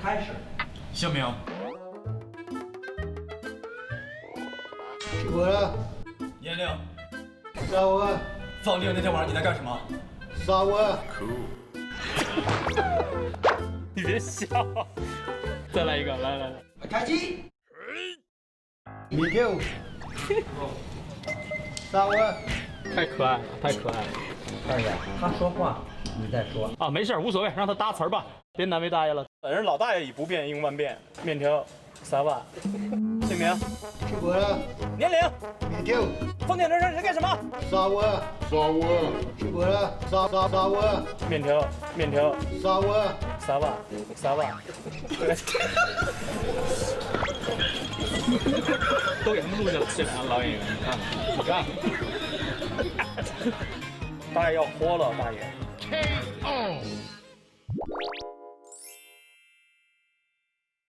开始。姓名？去过了。年龄35。放电那天晚上你在干什么35。你别笑，再来一个，来。开机。米酒。35。太可爱了，太可爱了。二爷，他说话你再说。啊，没事儿，无所谓，让他搭词儿吧，别难为大爷了。本人老大爷以不变应万变，面条3万。姓名？去过了。年龄？米酒。放电人干什么35。去过了。35。面条35。3万。都给他们录下了，这俩老演员，你看，大爷要活了，大爷。KO。